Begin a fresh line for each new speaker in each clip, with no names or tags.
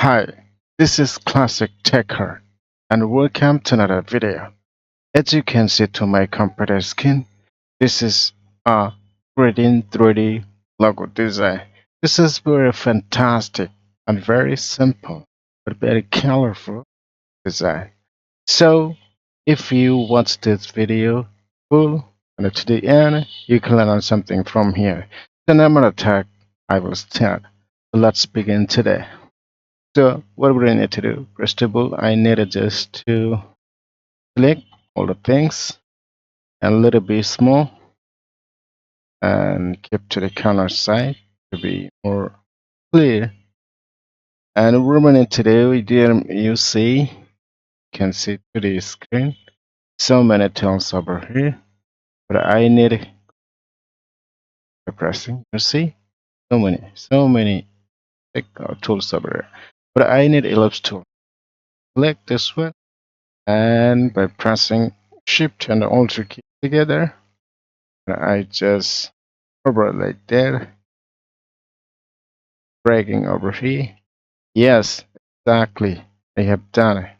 Hi, this is Classic Techart, and welcome to another video. As you can see to my computer screen, this is a grading 3D logo design. This is very fantastic and very simple, but very colorful design. So, if you watch this video full and to the end, you can learn something from here. The number attack I will start. Let's begin today. So what we need to do? First of all, I need just to select all the things a little bit small and keep to the corner side to be more clear. And what we need to do, you see, you can see to the screen, so many tools over here, but I need pressing, you see, so many tools over here. But I need ellipse tool. Select this one, and by pressing Shift and Alt key together, I just hover like that, dragging over here. Yes, exactly. I have done it.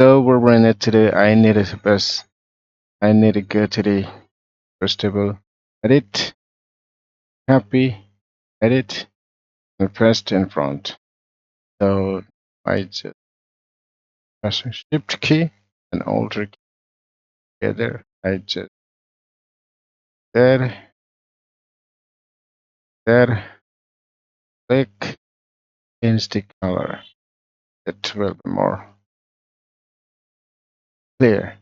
So what we need to do, I need to go to the first table, edit, copy, edit, and paste in front. So I just press Shift key and Alt key together. I just there, there, click, change the color. It will be more clear.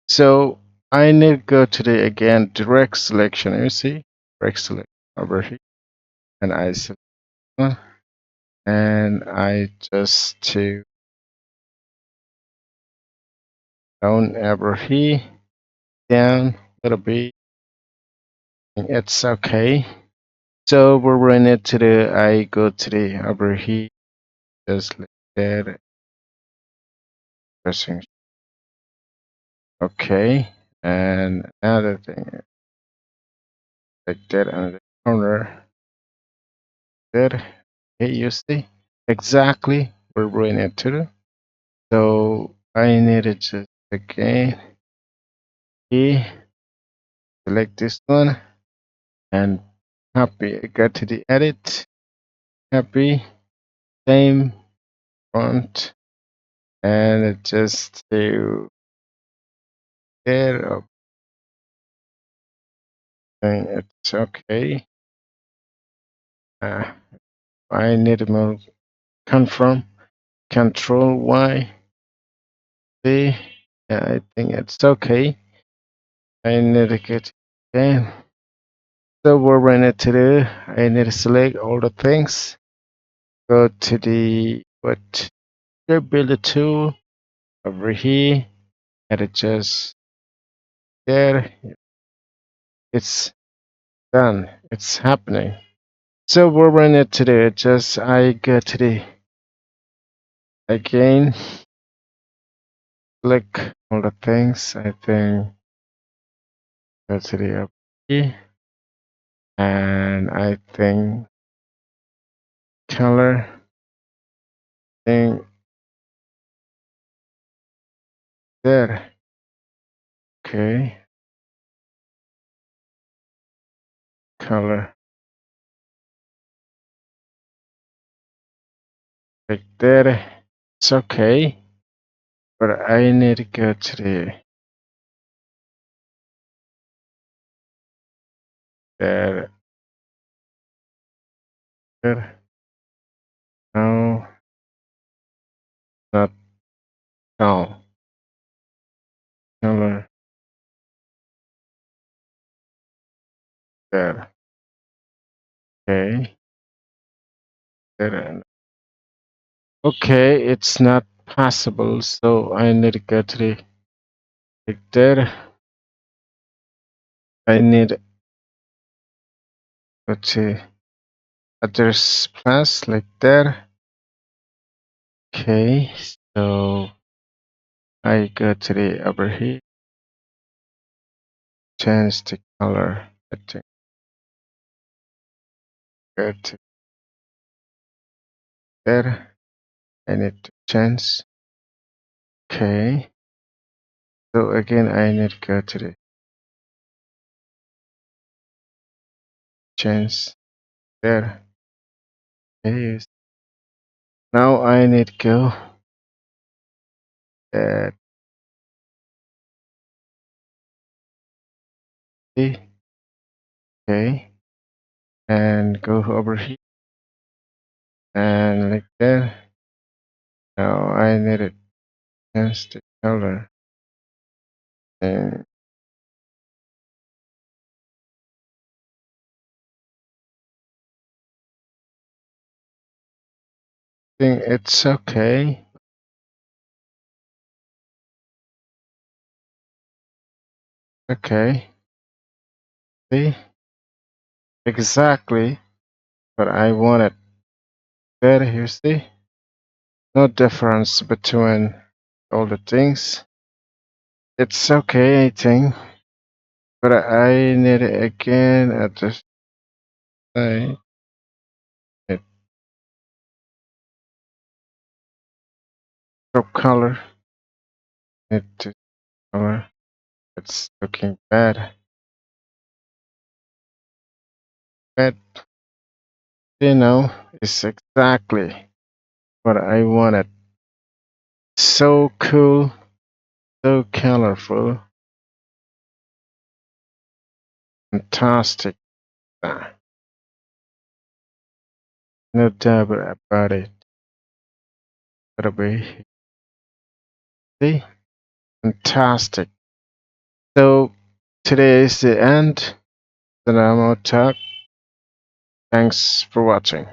So I need to go to the again direct selection. You see, direct select over here, and I select one, and I just to down over here, down a little bit. It's okay. So we're running to the. I go to the over here, just like that, pressing okay, and another thing like that on the corner. There, okay, you see exactly where we're running to the. So I need to just again here, select this one and copy. Go to the edit, copy, same font, and just to there. Okay, it's okay. Uh, I need to move confirm. Control Y. See, yeah, I think it's okay. I need to get again. So what I need to do, I need to select all the things. Go to the what builder tool over here and adjust there. It's done. It's happening. So what we need to do, just I go to the again, click all the things. I think go to the up here, and I think color thing there. Okay, color like there. It's okay, but I need to go to the there. There. No, not all. Color there. Okay, there. Okay, it's not possible, so I need to go to the like there. I need go to address plus like there. Okay, so I go to the over here, change the color. I think go to there. I need to change. Okay. So again, I need to go to the change there. Okay. Now I need to go at the okay and go over here and like that. Now I need to change the color and think it's okay. Okay. See exactly what I wanted. There you see. No difference between all the things. It's okay, I think. But I need it again at the side. It drop color. Need to color. It's looking bad. But it's exactly what I wanted. So cool, so colorful, fantastic. No doubt about it. Adobe, see, fantastic. So today is the end. The normal talk. Thanks for watching.